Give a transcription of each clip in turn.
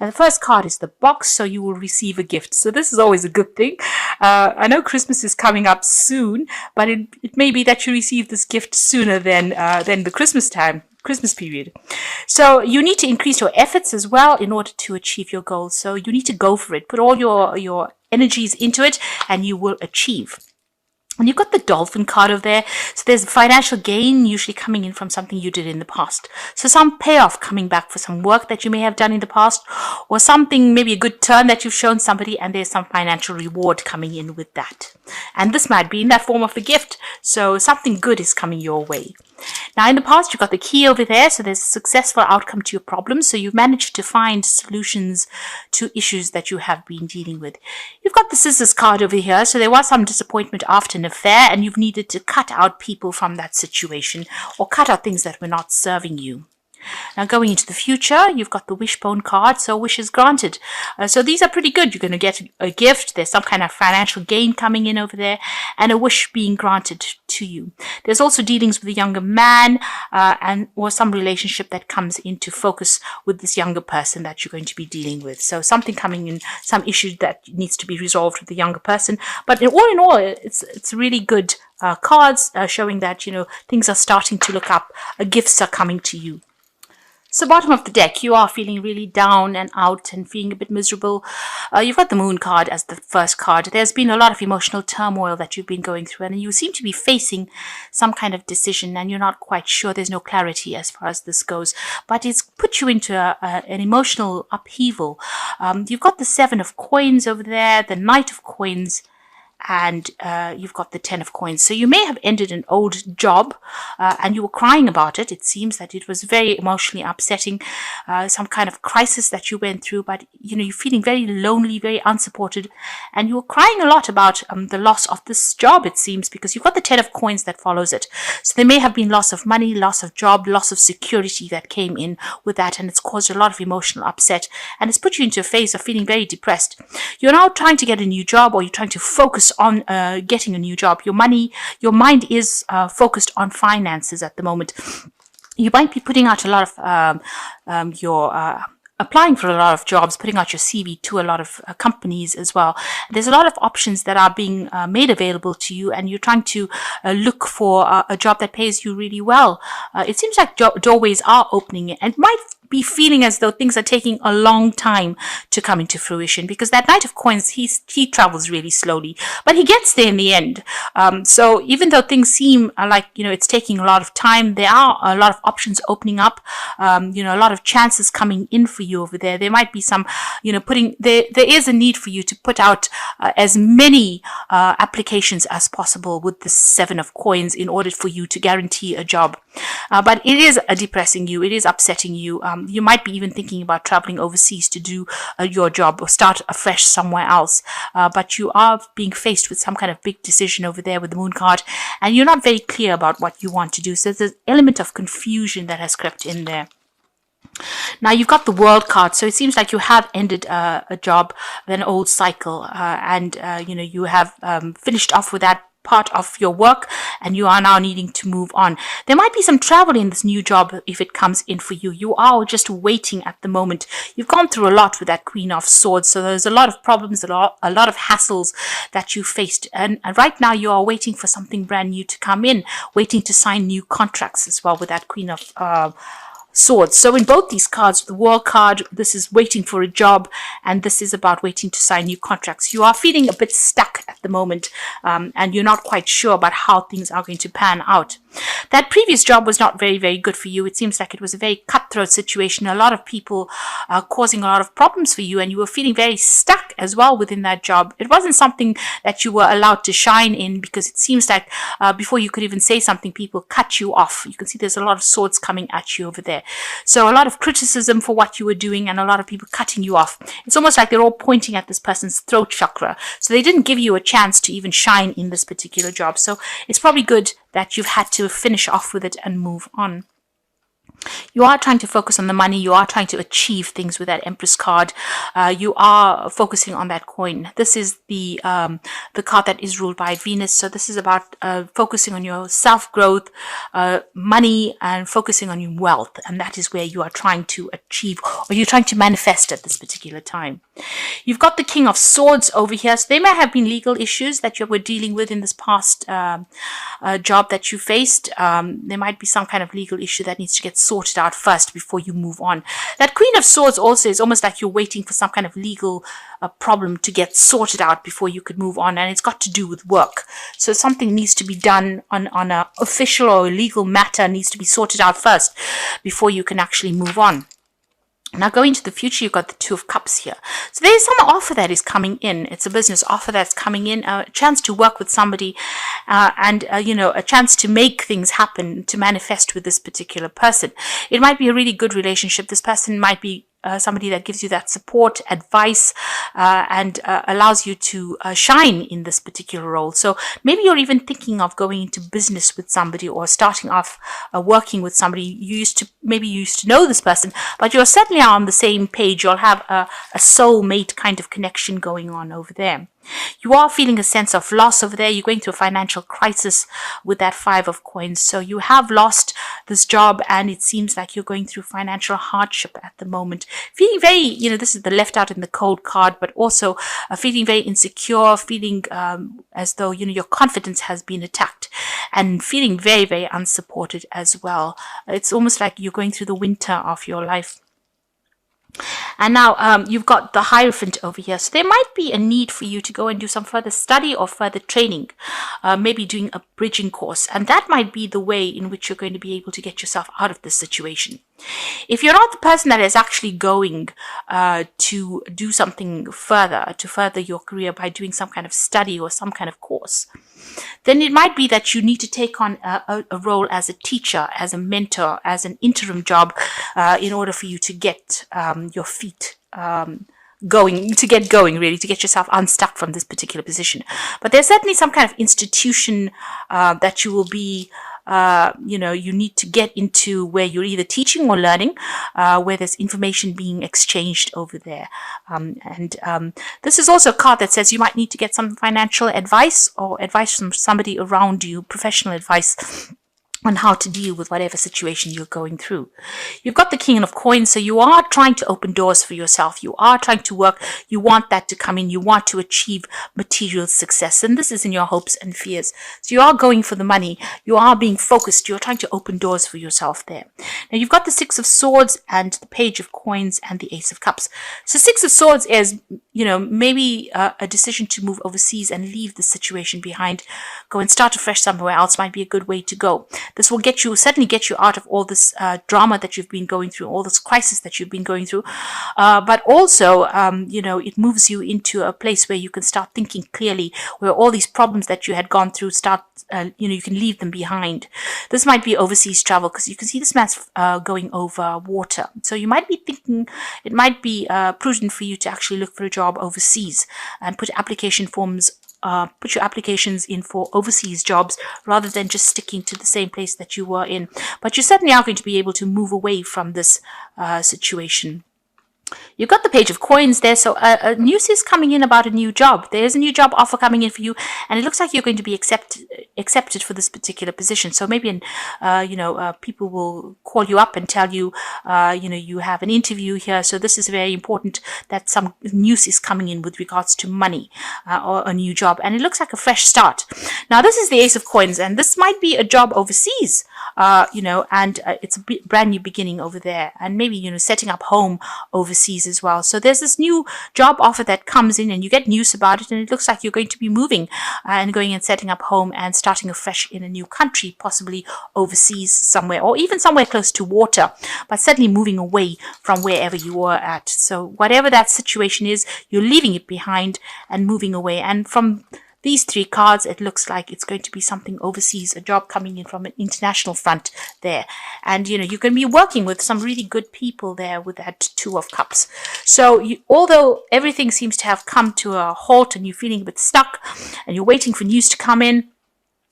And the first card is the box, so you will receive a gift. So this is always a good thing. I know Christmas is coming up soon, but it may be that you receive this gift sooner than the Christmas period. So you need to increase your efforts as well in order to achieve your goals. So you need to go for it. Put all your energies into it and you will achieve. And you've got the dolphin card over there. So there's financial gain usually coming in from something you did in the past. So some payoff coming back for some work that you may have done in the past, or something, maybe a good turn that you've shown somebody, and there's some financial reward coming in with that. And this might be in that form of a gift. So something good is coming your way. Now, in the past, you've got the key over there. So there's a successful outcome to your problem. So you've managed to find solutions to issues that you have been dealing with. You've got the scissors card over here. So there was some disappointment after an affair, and you've needed to cut out people from that situation or cut out things that were not serving you. Now, going into the future, you've got the wishbone card, so wishes granted. So these are pretty good. You're going to get a gift. There's some kind of financial gain coming in over there, and a wish being granted to you. There's also dealings with a younger man or some relationship that comes into focus with this younger person that you're going to be dealing with. So something coming in, some issue that needs to be resolved with the younger person. But in all, it's really good cards showing that, things are starting to look up. Gifts are coming to you. So bottom of the deck, you are feeling really down and out and feeling a bit miserable. You've got the moon card as the first card. There's been a lot of emotional turmoil that you've been going through, and you seem to be facing some kind of decision, and you're not quite sure. There's no clarity as far as this goes, but it's put you into an emotional upheaval. You've got the 7 of coins over there, the Knight of coins, and you've got the 10 of coins. So you may have ended an old job and you were crying about it. It seems that it was very emotionally upsetting, some kind of crisis that you went through, but you're feeling very lonely, very unsupported, and you were crying a lot about the loss of this job, it seems, because you've got the 10 of coins that follows it. So there may have been loss of money, loss of job, loss of security that came in with that, and it's caused a lot of emotional upset, and it's put you into a phase of feeling very depressed. You're now trying to get a new job, or you're trying to focus on getting a new job. Your mind is focused on finances at the moment. You might be putting out a lot of applying for a lot of jobs, putting out your CV to a lot of companies as well. There's a lot of options that are being made available to you, and you're trying to look for a job that pays you really well. It seems like doorways are opening, and might be feeling as though things are taking a long time to come into fruition, because that Knight of Coins, he travels really slowly, but he gets there in the end. So even though things seem like, it's taking a lot of time, there are a lot of options opening up, a lot of chances coming in for you over there. There might be some, there is a need for you to put out as many applications as possible with the 7 of coins in order for you to guarantee a job. But it is depressing you. It is upsetting you. You might be even thinking about traveling overseas to do your job or start afresh somewhere else. But you are being faced with some kind of big decision over there with the moon card, and you're not very clear about what you want to do. So there's an element of confusion that has crept in there. Now you've got the World card, so it seems like you have ended a job, an old cycle, and you have finished off with that part of your work, and you are now needing to move on. There might be some travel in this new job if it comes in for you. You are just waiting at the moment. You've gone through a lot with that Queen of Swords, so there's a lot of problems, a lot of hassles that you faced, and right now you are waiting for something brand new to come in, waiting to sign new contracts as well with that Queen of Swords. So in both these cards, the World card, this is waiting for a job, and this is about waiting to sign new contracts. You are feeling a bit stuck at the moment, and you're not quite sure about how things are going to pan out. That previous job was not very, very good for you. It seems like it was a very cutthroat situation. A lot of people causing a lot of problems for you, and you were feeling very stuck as well within that job. It wasn't something that you were allowed to shine in, because it seems like before you could even say something, people cut you off. You can see there's a lot of swords coming at you over there. So a lot of criticism for what you were doing, and a lot of people cutting you off. It's almost like they're all pointing at this person's throat chakra. So they didn't give you a chance to even shine in this particular job. So it's probably good that you've had to finish off with it and move on. You are trying to focus on the money. You are trying to achieve things with that Empress card. You are focusing on that coin. This is the card that is ruled by Venus. So this is about focusing on your self-growth, money, and focusing on your wealth. And that is where you are trying to achieve, or you're trying to manifest at this particular time. You've got the King of Swords over here. So there may have been legal issues that you were dealing with in this past job that you faced. There might be some kind of legal issue that needs to get sorted out first before you move on. That Queen of Swords also is almost like you're waiting for some kind of legal problem to get sorted out before you could move on, and it's got to do with work. So something needs to be done on an official or legal matter, needs to be sorted out first before you can actually move on. Now, going to the future, you've got the Two of Cups here. So there's some offer that is coming in. It's a business offer that's coming in, a chance to work with somebody, and a chance to make things happen, to manifest with this particular person. It might be a really good relationship. This person might be somebody that gives you that support, advice, and allows you to shine in this particular role. So maybe you're even thinking of going into business with somebody, or starting off working with somebody. You used to know this person, but you're certainly on the same page. You'll have a soulmate kind of connection going on over there. You are feeling a sense of loss over there. You're going through a financial crisis with that Five of Coins. So you have lost this job, and it seems like you're going through financial hardship at the moment. Feeling very, this is the left out in the cold card, but also feeling very insecure, feeling as though, your confidence has been attacked, and feeling very, very unsupported as well. It's almost like you're going through the winter of your life. And now you've got the Hierophant over here. So there might be a need for you to go and do some further study or further training, maybe doing a bridging course. And that might be the way in which you're going to be able to get yourself out of this situation. If you're not the person that is actually going to do something further, to further your career by doing some kind of study or some kind of course, then it might be that you need to take on a role as a teacher, as a mentor, as an interim job in order for you to get your feet going, to get yourself unstuck from this particular position. But there's certainly some kind of institution that you will be you need to get into, where you're either teaching or learning, where there's information being exchanged over there. This is also a card that says you might need to get some financial advice, or advice from somebody around you, professional advice on how to deal with whatever situation you're going through. You've got the King of Coins, so you are trying to open doors for yourself. You are trying to work. You want that to come in. You want to achieve material success, and this is in your hopes and fears. So you are going for the money. You are being focused. You're trying to open doors for yourself there. Now you've got the Six of Swords and the Page of Coins and the Ace of Cups. So Six of Swords is, maybe a decision to move overseas and leave the situation behind. Go and start afresh somewhere else might be a good way to go. This will certainly get you out of all this drama that you've been going through, all this crisis that you've been going through. But also, it moves you into a place where you can start thinking clearly, where all these problems that you had gone through you can leave them behind. This might be overseas travel, because you can see this man's going over water. So you might be thinking it might be prudent for you to actually look for a job overseas and put your applications in for overseas jobs, rather than just sticking to the same place that you were in. But you certainly are going to be able to move away from this situation. You've got the Page of Coins there, so news is coming in about a new job. There's a new job offer coming in for you, and it looks like you're going to be accepted for this particular position. So maybe, people will call you up and tell you, you have an interview here. So this is very important, that some news is coming in with regards to money or a new job, and it looks like a fresh start. Now this is the Ace of Coins, and this might be a job overseas, and it's a brand new beginning over there, and maybe, setting up home overseas as well. So there's this new job offer that comes in, and you get news about it, and it looks like you're going to be moving and going and setting up home and starting afresh in a new country, possibly overseas somewhere, or even somewhere close to water, but certainly moving away from wherever you were at. So whatever that situation is, you're leaving it behind and moving away. And from these three cards, it looks like it's going to be something overseas, a job coming in from an international front there. And, you can be working with some really good people there with that Two of Cups. So although everything seems to have come to a halt and you're feeling a bit stuck and you're waiting for news to come in,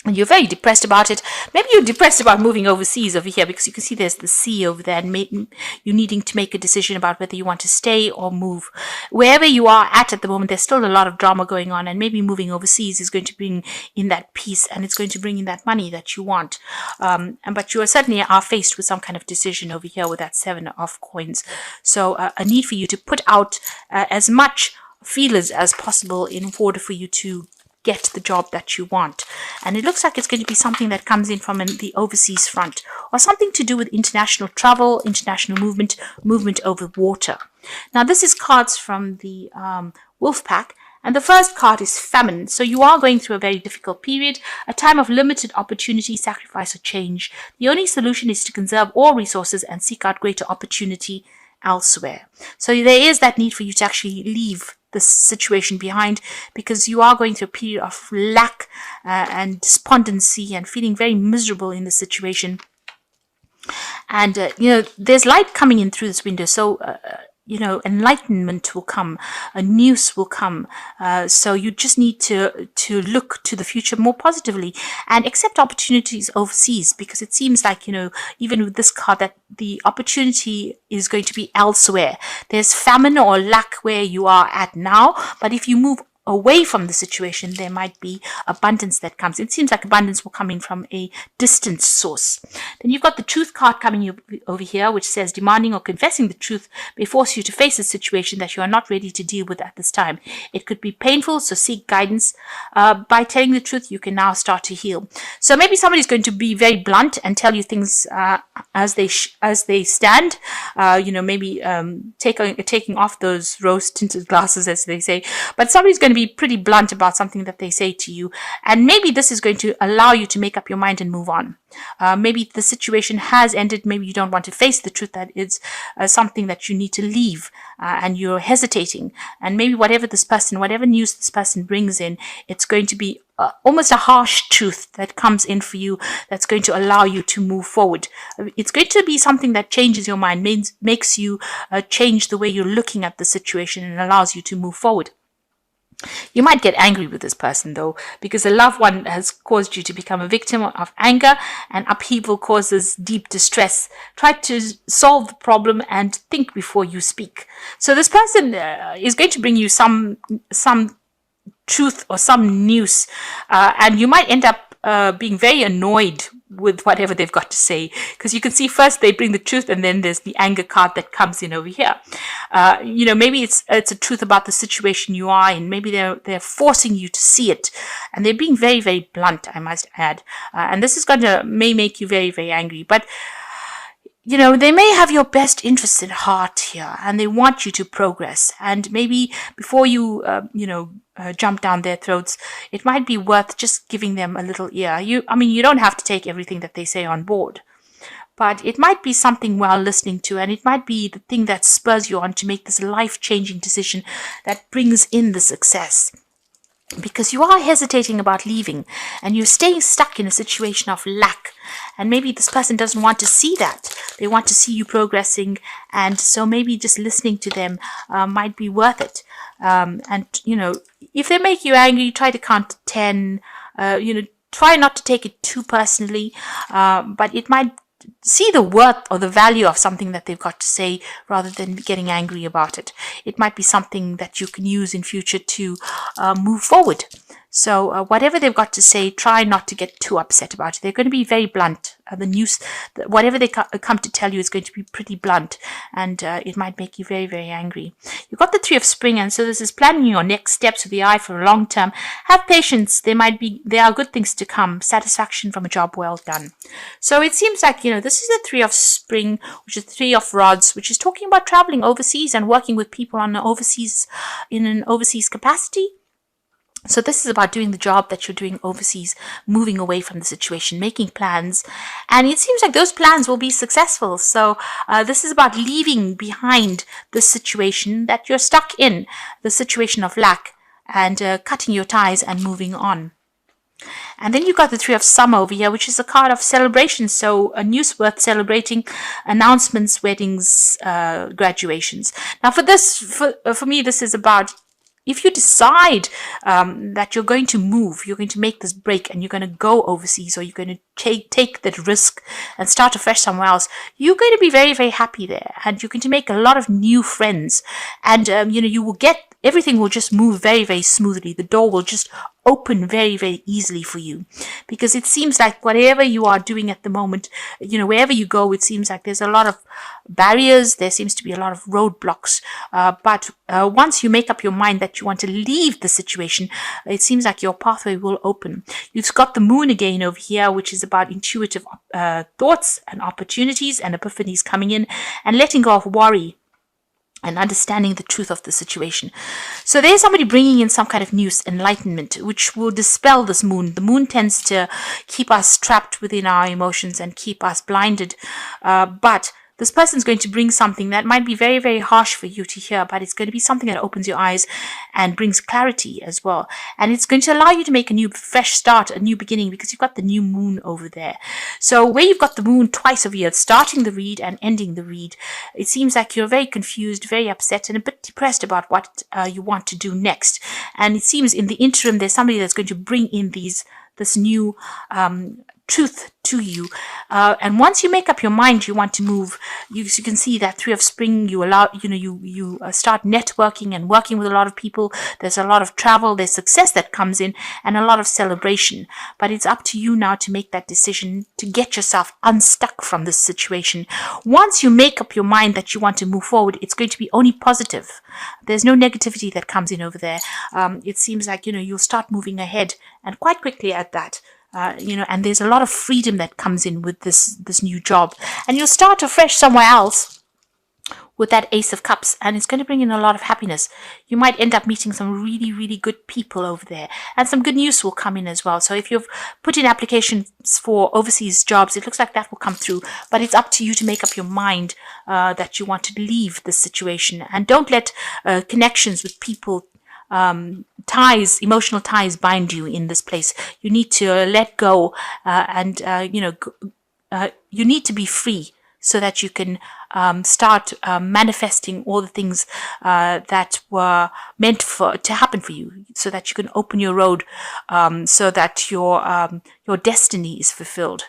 and you're very depressed about it. Maybe you're depressed about moving overseas over here, because you can see there's the sea over there, and you're needing to make a decision about whether you want to stay or move. Wherever you are at the moment, there's still a lot of drama going on, and maybe moving overseas is going to bring in that peace, and it's going to bring in that money that you want. But you certainly are faced with some kind of decision over here with that 7 of coins. So a need for you to put out as much feelers as possible in order for you to get the job that you want. And it looks like it's going to be something that comes in from the overseas front, or something to do with international travel, international movement over water. Now this is cards from the Wolf Pack, and the first card is famine. So you are going through a very difficult period, a time of limited opportunity, sacrifice, or change. The only solution is to conserve all resources and seek out greater opportunity elsewhere. So there is that need for you to actually leave this situation behind, because you are going through a period of lack and despondency and feeling very miserable in the situation. And there's light coming in through this window, so enlightenment will come, a news will come. So you just need to look to the future more positively and accept opportunities overseas, because it seems like, even with this card, that the opportunity is going to be elsewhere. There's famine or lack where you are at now, but if you move away from the situation, there might be abundance that comes. It seems like abundance will come in from a distant source. Then you've got the truth card coming over here, which says demanding or confessing the truth may force you to face a situation that you are not ready to deal with at this time. It could be painful, so seek guidance. By telling the truth, you can now start to heal. So maybe somebody's going to be very blunt and tell you things as they stand. Maybe taking off those rose-tinted glasses, as they say. But somebody's going to be pretty blunt about something that they say to you, and maybe this is going to allow you to make up your mind and move on. Maybe the situation has ended, maybe you don't want to face the truth that it's something that you need to leave, and you're hesitating, and maybe whatever news this person brings in, it's going to be almost a harsh truth that comes in for you, that's going to allow you to move forward. It's going to be something that changes your mind, makes you change the way you're looking at the situation, and allows you to move forward. You might get angry with this person, though, because a loved one has caused you to become a victim of anger, and upheaval causes deep distress. Try to solve the problem and think before you speak. So this person is going to bring you some truth or some news, and you might end up being very annoyed with whatever they've got to say, because you can see first they bring the truth, and then there's the anger card that comes in over here. Maybe it's a truth about the situation you are in. Maybe they're forcing you to see it, and they're being very, very blunt, I must add. And this is may make you very, very angry, but they may have your best interest at heart here, and they want you to progress. And maybe before you, jump down their throats, it might be worth just giving them a little ear. You don't have to take everything that they say on board, but it might be something well listening to, and it might be the thing that spurs you on to make this life-changing decision that brings in the success. Because you are hesitating about leaving, and you're staying stuck in a situation of lack, and maybe this person doesn't want to see that. They want to see you progressing, and so maybe just listening to them might be worth it. If they make you angry, try to count to 10. Try not to take it too personally, but it might see the worth or the value of something that they've got to say, rather than getting angry about it. It might be something that you can use in future to move forward. So whatever they've got to say, try not to get too upset about it. They're going to be very blunt. The news, whatever they come to tell you, is going to be pretty blunt, and it might make you very, very angry. You've got the 3 of Spring, and so this is planning your next steps with the eye for a long term. Have patience. There are good things to come. Satisfaction from a job well done. So it seems like, this is the 3 of Spring, which is 3 of Rods, which is talking about traveling overseas and working with people in an overseas capacity. So this is about doing the job that you're doing overseas, moving away from the situation, making plans. And it seems like those plans will be successful. So this is about leaving behind the situation that you're stuck in, the situation of lack, and cutting your ties and moving on. And then you've got the 3 of Summer over here, which is a card of celebration. So a news worth celebrating, announcements, weddings, graduations. Now for me, this is about if you decide that you're going to move, you're going to make this break and you're going to go overseas, or you're going to take that risk and start afresh somewhere else, you're going to be very, very happy there. And you're going to make a lot of new friends. And, you will everything will just move very, very smoothly. The door will just open very, very easily for you, because it seems like whatever you are doing at the moment, wherever you go, it seems like there's a lot of barriers. There seems to be a lot of roadblocks. But once you make up your mind that you want to leave the situation, it seems like your pathway will open. You've got the moon again over here, which is about intuitive thoughts and opportunities and epiphanies coming in, and letting go of worry and understanding the truth of the situation. So there's somebody bringing in some kind of news, enlightenment, which will dispel this moon. The moon tends to keep us trapped within our emotions and keep us blinded. But this person's going to bring something that might be very, very harsh for you to hear, but it's going to be something that opens your eyes and brings clarity as well. And it's going to allow you to make a new fresh start, a new beginning, because you've got the new moon over there. So where you've got the moon twice over here, starting the read and ending the read, it seems like you're very confused, very upset, and a bit depressed about what you want to do next. And it seems in the interim, there's somebody that's going to bring in this new truth to you, and once you make up your mind you want to move, you can see that Three of Spring, you start networking and working with a lot of people. There's a lot of travel, there's success that comes in, and a lot of celebration. But it's up to you now to make that decision to get yourself unstuck from this situation. Once you make up your mind that you want to move forward, it's going to be only positive. There's no negativity that comes in over there. It seems like you'll start moving ahead, and quite quickly at that. And there's a lot of freedom that comes in with this new job, and you'll start afresh somewhere else with that Ace of Cups, and it's going to bring in a lot of happiness. You might end up meeting some really, really good people over there, and some good news will come in as well. So if you've put in applications for overseas jobs, it looks like that will come through, but it's up to you to make up your mind that you want to leave this situation, and don't let connections with people, emotional ties bind you in this place. You need to let go, and you need to be free so that you can start manifesting all the things that were meant to happen for you, so that you can open your road, so that your destiny is fulfilled.